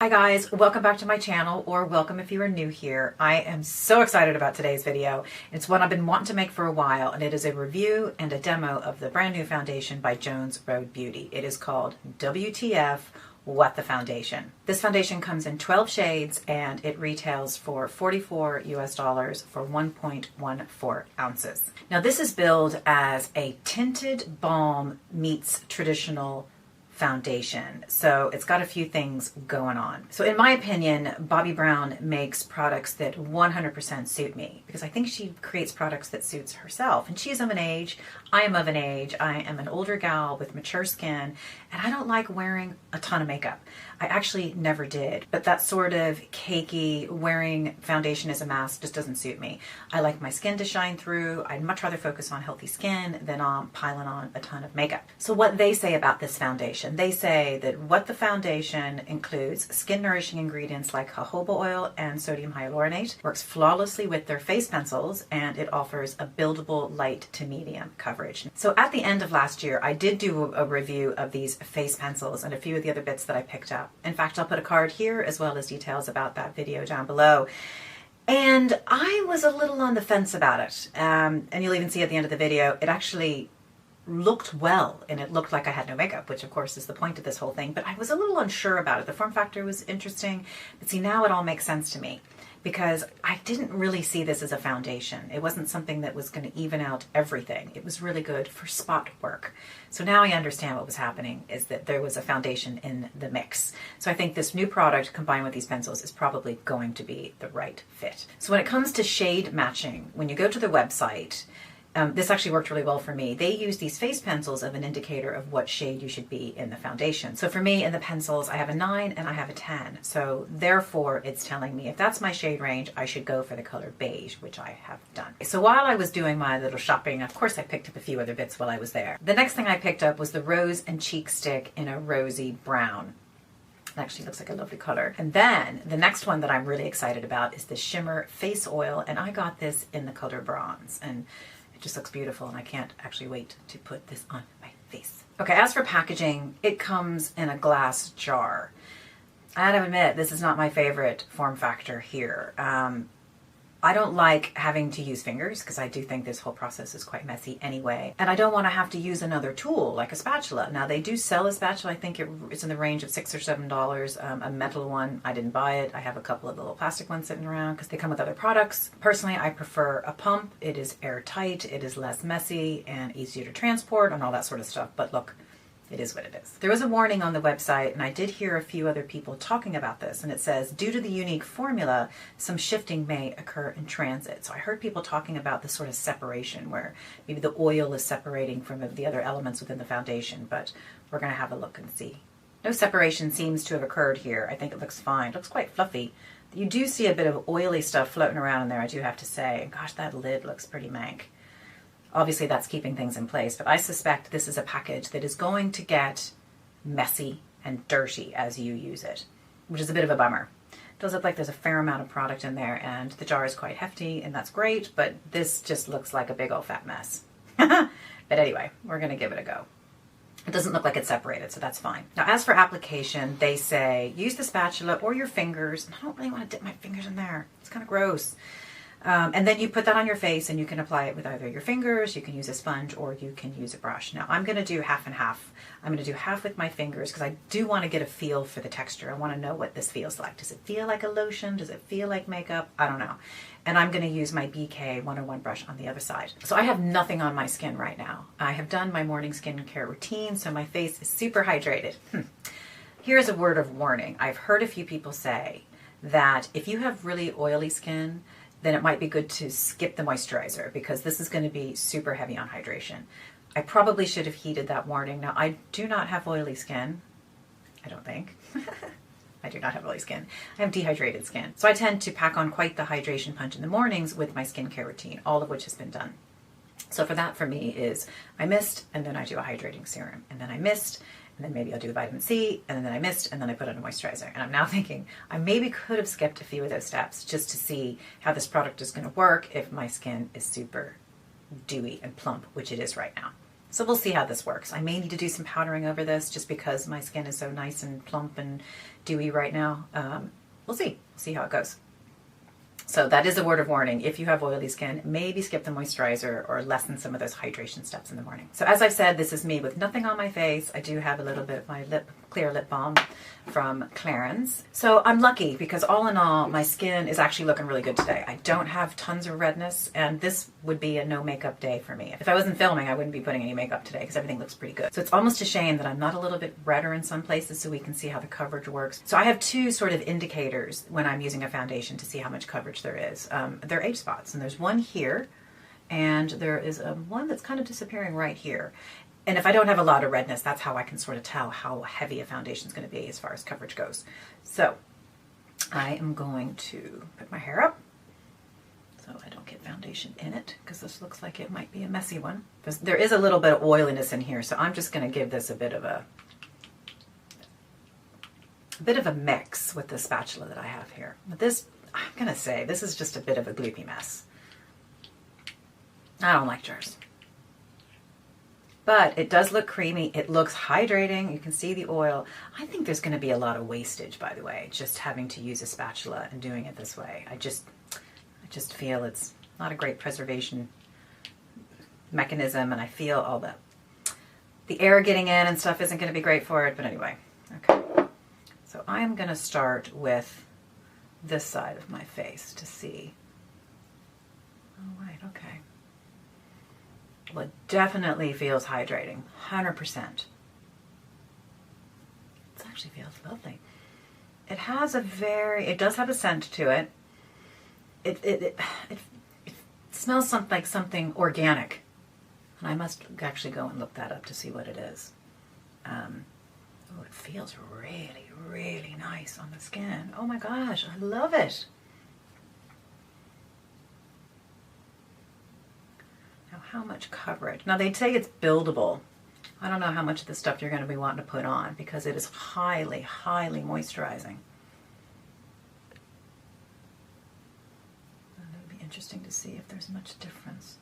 Hi guys, welcome back to my channel, or welcome if you are new here. I am so excited about today's video. It's one I've been wanting to make for a while, and it is a review and a demo of the brand new foundation by Jones Road Beauty. It is called WTF What the Foundation. This foundation comes in 12 shades and it retails for $44 US for 1.14 ounces. Now this is billed as a tinted balm meets traditional foundation. So it's got a few things going on. So in my opinion, Bobbi Brown makes products that 100% suit me, because I think she creates products that suits herself. And she's of an age, I am of an age, I am an older gal with mature skin, and I don't like wearing a ton of makeup. I actually never did, but that sort of cakey wearing foundation as a mask just doesn't suit me. I like my skin to shine through. I'd much rather focus on healthy skin than on piling on a ton of makeup. So what they say about this foundation, they say that what the foundation includes skin nourishing ingredients like jojoba oil and sodium hyaluronate, works flawlessly with their face pencils, and it offers a buildable light to medium coverage. So at the end of last year, I did do a review of these face pencils and a few of the other bits that I picked up. In fact, I'll put a card here as well as details about that video down below. And I was a little on the fence about it. And you'll even see at the end of the video, it actually looked well, and it looked like I had no makeup, which of course is the point of this whole thing, but I was a little unsure about it. The form factor was interesting, but see, now it all makes sense to me, because I didn't really see this as a foundation. It wasn't something that was going to even out everything. It was really good for spot work. So now I understand what was happening, is that there was a foundation in the mix. So I think this new product combined with these pencils is probably going to be the right fit. So when it comes to shade matching, when you go to the website, this actually worked really well for me. They use these face pencils as an indicator of what shade you should be in the foundation. So for me, in the pencils, I have a 9 and I have a 10. So therefore, it's telling me if that's my shade range, I should go for the color beige, which I have done. So while I was doing my little shopping, of course, I picked up a few other bits while I was there. The next thing I picked up was the Rose and Cheek Stick in a rosy brown. It actually looks like a lovely color. And then the next one that I'm really excited about is the Shimmer Face Oil, and I got this in the color bronze. And it just looks beautiful, and I can't actually wait to put this on my face. Okay, as for packaging, it comes in a glass jar. I gotta admit, this is not my favorite form factor here. I don't like having to use fingers, because I do think this whole process is quite messy anyway. And I don't want to have to use another tool like a spatula. Now they do sell a spatula. I think it's in the range of $6 or $7, a metal one. I didn't buy it. I have a couple of little plastic ones sitting around because they come with other products. Personally, I prefer a pump. It is airtight, it is less messy and easier to transport and all that sort of stuff. But look, it is what it is. There was a warning on the website, and I did hear a few other people talking about this, and it says, due to the unique formula, some shifting may occur in transit. So I heard people talking about the sort of separation where maybe the oil is separating from the other elements within the foundation, but we're going to have a look and see. No separation seems to have occurred here. I think it looks fine. It looks quite fluffy. You do see a bit of oily stuff floating around in there, I do have to say. And gosh, that lid looks pretty mank. Obviously that's keeping things in place, but I suspect this is a package that is going to get messy and dirty as you use it, which is a bit of a bummer. It does look like there's a fair amount of product in there, and the jar is quite hefty, and that's great, but this just looks like a big old fat mess. But anyway, we're going to give it a go. It doesn't look like it's separated, so that's fine. Now, as for application, they say use the spatula or your fingers. I don't really want to dip my fingers in there. It's kind of gross. And then you put that on your face, and you can apply it with either your fingers, you can use a sponge, or you can use a brush. Now I'm going to do half and half. I'm going to do half with my fingers because I do want to get a feel for the texture. I want to know what this feels like. Does it feel like a lotion? Does it feel like makeup? I don't know. And I'm going to use my BK 101 brush on the other side. So I have nothing on my skin right now. I have done my morning skincare routine, so my face is super hydrated. Here's a word of warning. I've heard a few people say that if you have really oily skin, then it might be good to skip the moisturizer, because this is going to be super heavy on hydration. I probably should have heeded that warning. Now, I do not have oily skin. I don't think. I do not have oily skin. I have dehydrated skin. So I tend to pack on quite the hydration punch in the mornings with my skincare routine, all of which has been done. So for that, for me, is I mist, and then I do a hydrating serum, and then I mist, and then maybe I'll do a vitamin C, and then I mist, and then I put on a moisturizer. And I'm now thinking I maybe could have skipped a few of those steps just to see how this product is going to work if my skin is super dewy and plump, which it is right now. So we'll see how this works. I may need to do some powdering over this just because my skin is so nice and plump and dewy right now. We'll see. We'll see how it goes. So that is a word of warning. If you have oily skin, maybe skip the moisturizer or lessen some of those hydration steps in the morning. So as I've said, this is me with nothing on my face. I do have a little bit of my clear lip balm from Clarins. So I'm lucky because all in all, my skin is actually looking really good today. I don't have tons of redness, and this would be a no makeup day for me. If I wasn't filming, I wouldn't be putting any makeup today because everything looks pretty good. So it's almost a shame that I'm not a little bit redder in some places so we can see how the coverage works. So I have two sort of indicators when I'm using a foundation to see how much coverage there is. They're age spots, and there's one here, and there is one that's kind of disappearing right here. And if I don't have a lot of redness, that's how I can sort of tell how heavy a foundation is going to be as far as coverage goes. So I am going to put my hair up so I don't get foundation in it, because this looks like it might be a messy one. There is a little bit of oiliness in here, so I'm just going to give this a bit of a mix with the spatula that I have here. But this, I'm going to say, this is just a bit of a gloopy mess. I don't like jars. But it does look creamy. It looks hydrating. You can see the oil. I think there's going to be a lot of wastage, by the way, just having to use a spatula and doing it this way. I just feel it's not a great preservation mechanism, and I feel all the air getting in and stuff isn't going to be great for it. But anyway, okay. So I am going to start with this side of my face to see. Oh, right, okay. Well, it definitely feels hydrating, 100%. It actually feels lovely. It has it does have a scent to it. It smells like something organic. And I must actually go and look that up to see what it is. Oh, it feels really, really nice on the skin. Oh my gosh, I love it. How much coverage? Now they say it's buildable. I don't know how much of this stuff you're going to be wanting to put on because it is highly, highly moisturizing. And it would be interesting to see if there's much difference.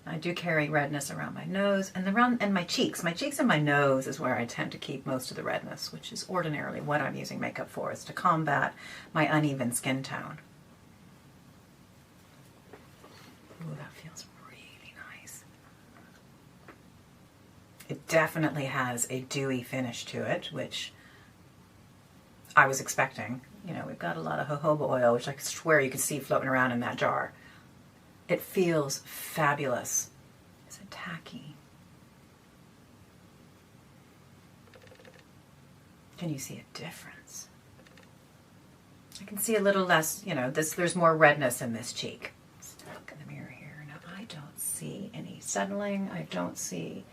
I do carry redness around my nose and my cheeks. My cheeks and my nose is where I tend to keep most of the redness, which is ordinarily what I'm using makeup for, is to combat my uneven skin tone. Ooh, that feels It definitely has a dewy finish to it, which I was expecting. You know, we've got a lot of jojoba oil, which I swear you could see floating around in that jar. It feels fabulous. Is it tacky? Can you see a difference? I can see a little less, you know, there's more redness in this cheek. Let's look in the mirror here. Now, I don't see any settling. I don't see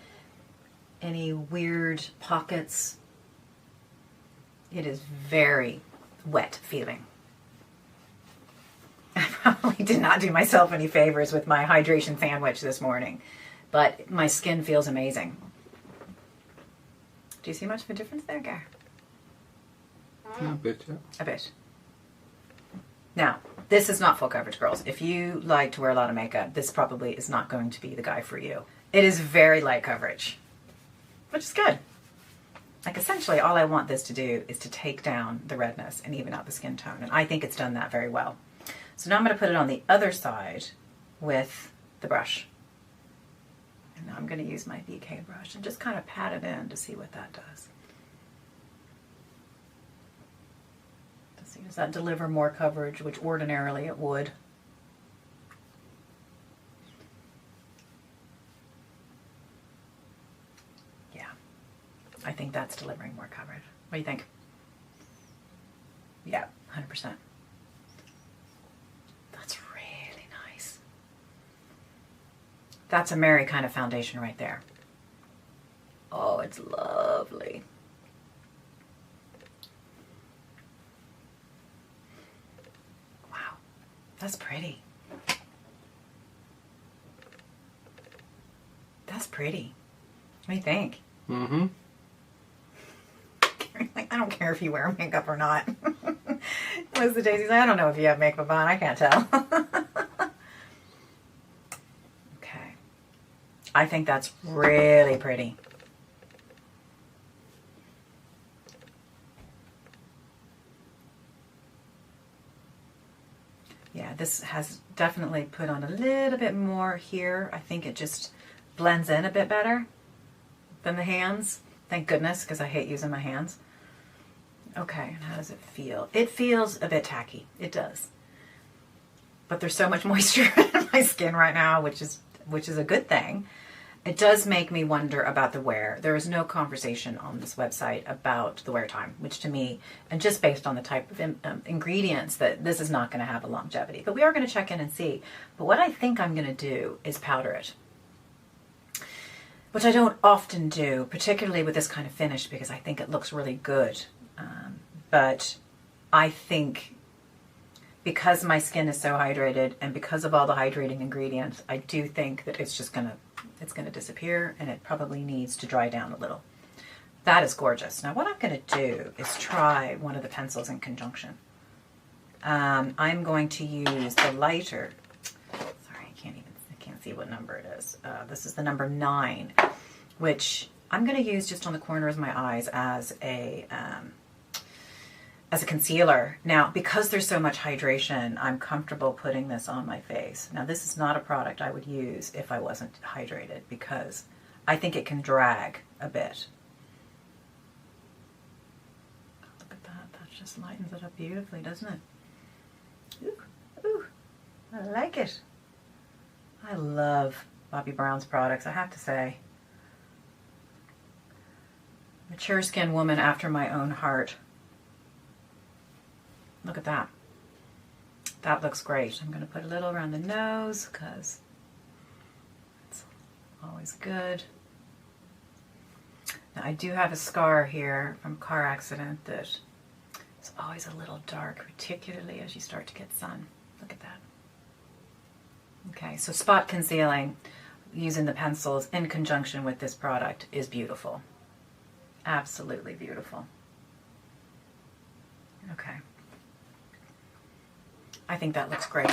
any weird pockets. It is very wet feeling. I probably did not do myself any favors with my hydration sandwich this morning, but my skin feels amazing. Do you see much of a difference there, Gar? A bit, yeah. A bit. Now, this is not full coverage, girls. If you like to wear a lot of makeup, this probably is not going to be the guy for you. It is very light coverage, which is good. Like, essentially, all I want this to do is to take down the redness and even out the skin tone. And I think it's done that very well. So now I'm going to put it on the other side with the brush. And now I'm going to use my BK brush and just kind of pat it in to see what that does. To see, does that deliver more coverage, which ordinarily it would. I think that's delivering more coverage. What do you think? Yeah, 100%. That's really nice. That's a Mary kind of foundation right there. Oh, it's lovely. Wow, that's pretty. That's pretty. What do you think? Mm-hmm. Like, I don't care if you wear makeup or not. Most of the days he's like, I don't know if you have makeup on. I can't tell. Okay. I think that's really pretty. Yeah, this has definitely put on a little bit more here. I think it just blends in a bit better than the hands. Thank goodness, because I hate using my hands. Okay, and how does it feel? It feels a bit tacky. It does. But there's so much moisture in my skin right now, which is a good thing. It does make me wonder about the wear. There is no conversation on this website about the wear time, which to me, and just based on the type of ingredients, that this is not going to have a longevity. But we are going to check in and see. But what I think I'm going to do is powder it, which I don't often do, particularly with this kind of finish, because I think it looks really good. But I think because my skin is so hydrated and because of all the hydrating ingredients, I do think that it's just going to disappear, and it probably needs to dry down a little. That is gorgeous. Now what I'm going to do is try one of the pencils in conjunction. I'm going to use the lighter. Sorry, I can't see what number it is. This is the number 9, which I'm going to use just on the corners of my eyes as a concealer. Now, because there's so much hydration, I'm comfortable putting this on my face. Now, this is not a product I would use if I wasn't hydrated, because I think it can drag a bit. Look at that. That just lightens it up beautifully, doesn't it? Ooh, ooh, I like it. I love Bobbi Brown's products, I have to say. Mature skin woman after my own heart. Look at that. That looks great. I'm going to put a little around the nose because it's always good. Now, I do have a scar here from a car accident that is always a little dark, particularly as you start to get sun. Look at that. Okay, so spot concealing using the pencils in conjunction with this product is beautiful. Absolutely beautiful. Okay. I think that looks great.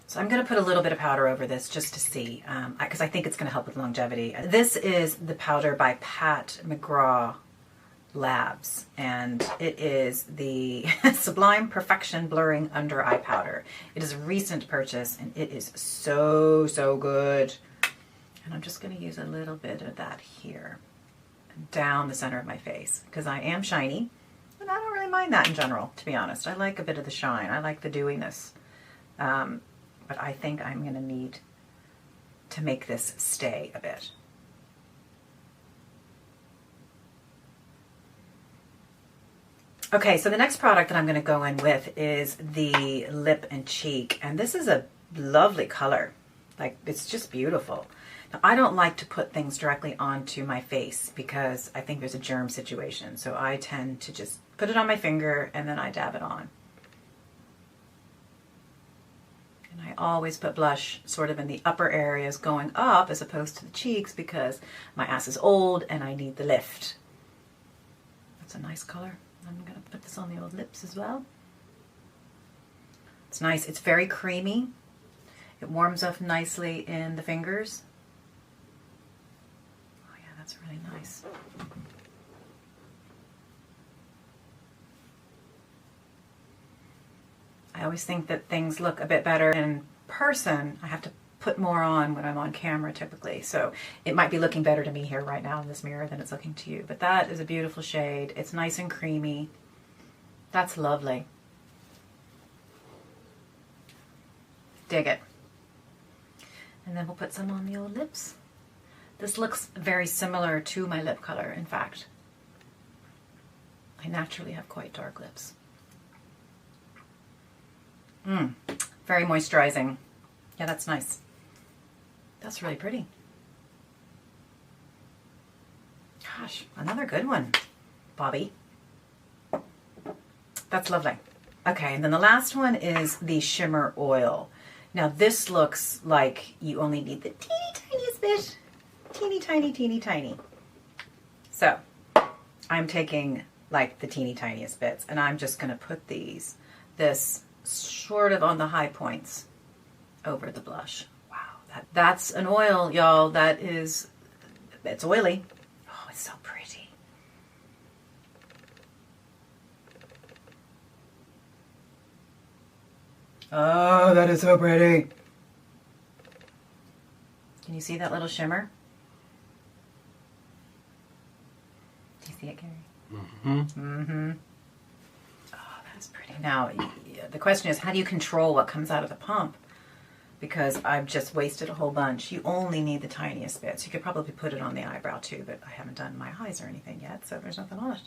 So I'm going to put a little bit of powder over this just to see, because I think it's going to help with longevity. This is the powder by Pat McGraw Labs, and it is the Sublime Perfection Blurring Under Eye Powder. It is a recent purchase, and it is so, so good. And I'm just going to use a little bit of that here, down the center of my face, because I am shiny. And I don't really mind that in general, to be honest. I like a bit of the shine. I like the dewiness. But I think I'm going to need to make this stay a bit. Okay, so the next product that I'm going to go in with is the lip and cheek. And this is a lovely color. Like, it's just beautiful. Now, I don't like to put things directly onto my face because I think there's a germ situation. So I tend to just put it on my finger and then I dab it on. And I always put blush sort of in the upper areas going up as opposed to the cheeks because my ass is old and I need the lift. That's a nice color. I'm going to put this on the old lips as well. It's nice. It's very creamy. It warms up nicely in the fingers. Oh yeah, that's really nice. I always think that things look a bit better in person. I have to put more on when I'm on camera typically. So it might be looking better to me here right now in this mirror than it's looking to you. But that is a beautiful shade. It's nice and creamy. That's lovely. Dig it. And then we'll put some on the old lips. This looks very similar to my lip color, in fact. I naturally have quite dark lips. Very moisturizing. Yeah, that's nice. That's really pretty. Gosh, another good one, Bobbi. That's lovely. Okay, and then the last one is the Shimmer Oil. Now this looks like you only need the teeny tiniest bit. Teeny tiny, teeny tiny. So I'm taking like the teeny tiniest bits and I'm just going to put this sort of on the high points over the blush. Wow, That's an oil, y'all. It's oily. Oh, it's so pretty. Oh, that is so pretty. Can you see that little shimmer? Do you see it, Gary? Mm-hmm. Mm-hmm. Oh, that's pretty. Now, the question is, how do you control what comes out of the pump? Because I've just wasted a whole bunch. You only need the tiniest bits. You could probably put it on the eyebrow too, but I haven't done my eyes or anything yet, so there's nothing on it.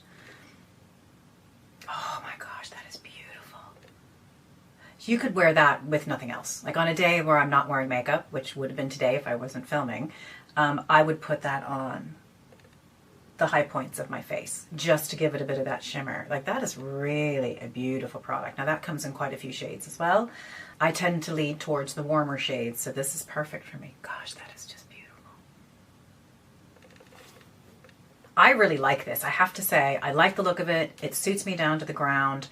Oh my gosh, that is beautiful. You could wear that with nothing else. Like on a day where I'm not wearing makeup, which would have been today if I wasn't filming, I would put that on the high points of my face just to give it a bit of that shimmer. Like that is really a beautiful product. Now that comes in quite a few shades as well. I tend to lead towards the warmer shades, so this is perfect for me. Gosh, that is just beautiful. I really like this. I have to say, I like the look of it. It suits me down to the ground.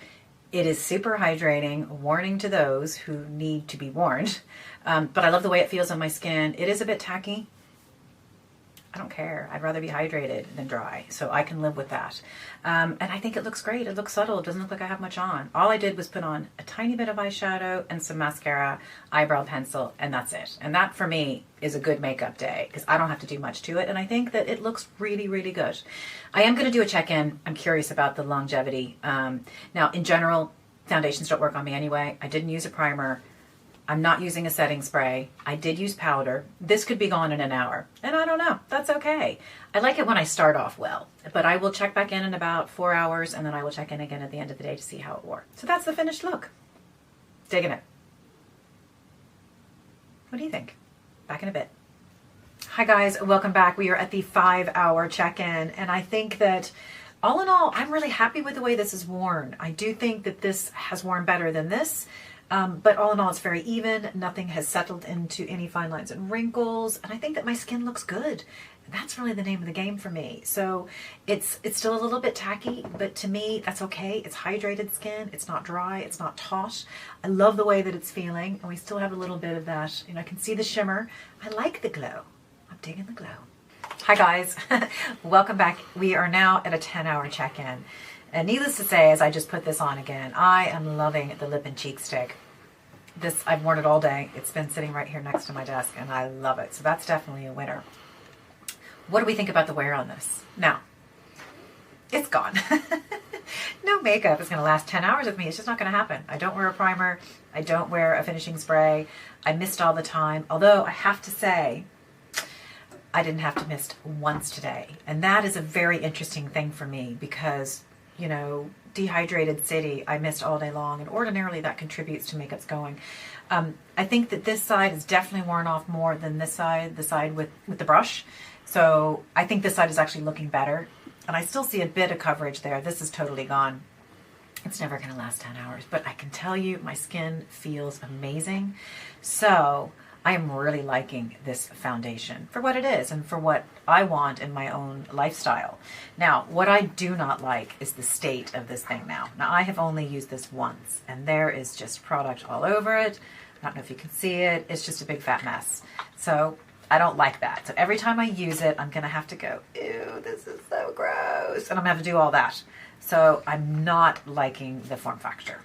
It is super hydrating, warning to those who need to be warned. But I love the way it feels on my skin. It is a bit tacky. I don't care. I'd rather be hydrated than dry, so I can live with that. And I think it looks great. It looks subtle. It doesn't look like I have much on. All I did was put on a tiny bit of eyeshadow and some mascara, eyebrow pencil, and that's it. And that, for me, is a good makeup day because I don't have to do much to it, and I think that it looks really, really good. I am going to do a check-in. I'm curious about the longevity. Now, in general, foundations don't work on me anyway. I didn't use a primer. I'm not using a setting spray. I did use powder. This could be gone in an hour. And I don't know. That's okay. I like it when I start off well. But I will check back in about 4 hours, and then I will check in again at the end of the day to see how it wore. So that's the finished look. Digging it. What do you think? Back in a bit. Hi guys, welcome back. We are at the 5-hour check-in, and I think that all in all, I'm really happy with the way this is worn. I do think that this has worn better than this. But all in all, it's very even. Nothing has settled into any fine lines and wrinkles. And I think that my skin looks good. That's really the name of the game for me. So it's still a little bit tacky, but to me, that's okay. It's hydrated skin. It's not dry. It's not taut. I love the way that it's feeling. And we still have a little bit of that. You know, I can see the shimmer. I like the glow. I'm digging the glow. Hi guys. Welcome back. We are now at a 10-hour check-in. And needless to say, as I just put this on again, I am loving the lip and cheek stick. This, I've worn it all day. It's been sitting right here next to my desk, and I love it. So that's definitely a winner. What do we think about the wear on this? Now, it's gone. No makeup is going to last 10 hours with me. It's just not going to happen. I don't wear a primer. I don't wear a finishing spray. I mist all the time. Although I have to say, I didn't have to mist once today. And that is a very interesting thing for me because, you know, dehydrated city, I mist all day long, and ordinarily that contributes to makeup's going. I think that this side is definitely worn off more than this side, the side with the brush. So I think this side is actually looking better. And I still see a bit of coverage there. This is totally gone. It's never going to last 10 hours, but I can tell you my skin feels amazing. So I am really liking this foundation for what it is and for what I want in my own lifestyle. Now, what I do not like is the state of this thing now. Now, I have only used this once, and there is just product all over it. I don't know if you can see it. It's just a big fat mess. So I don't like that. So every time I use it, I'm going to have to go, ew, this is so gross. And I'm going to have to do all that. So I'm not liking the form factor.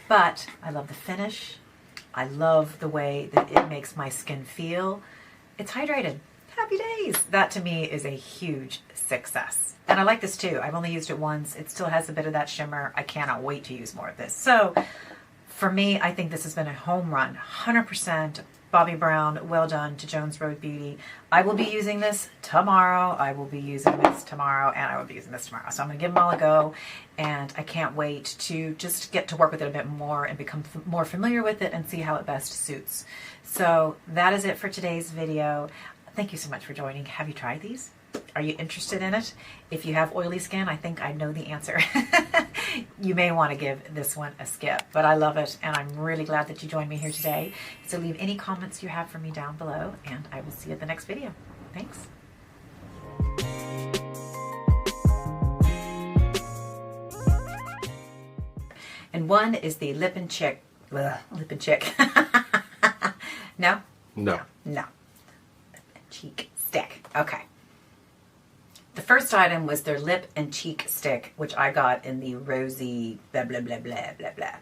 But I love the finish. I love the way that it makes my skin feel. It's hydrated. Happy days. That to me is a huge success. And I like this too. I've only used it once. It still has a bit of that shimmer. I cannot wait to use more of this. So for me, I think this has been a home run. 100% Bobbi Brown. Well done to Jones Road Beauty. I will be using this tomorrow. I will be using this tomorrow, and I will be using this tomorrow. So I'm going to give them all a go, and I can't wait to just get to work with it a bit more and become more familiar with it and see how it best suits. So that is it for today's video. Thank you so much for joining. Have you tried these? Are you interested in it? If you have oily skin, I think I know the answer. You may want to give this one a skip, but I love it, and I'm really glad that you joined me here today. So leave any comments you have for me down below, and I will see you at the next video. Thanks. And one is the lip and chick. No? No. No. Lip and cheek stick. Okay. The first item was their lip and cheek stick, which I got in the rosy blah, blah, blah, blah, blah, blah.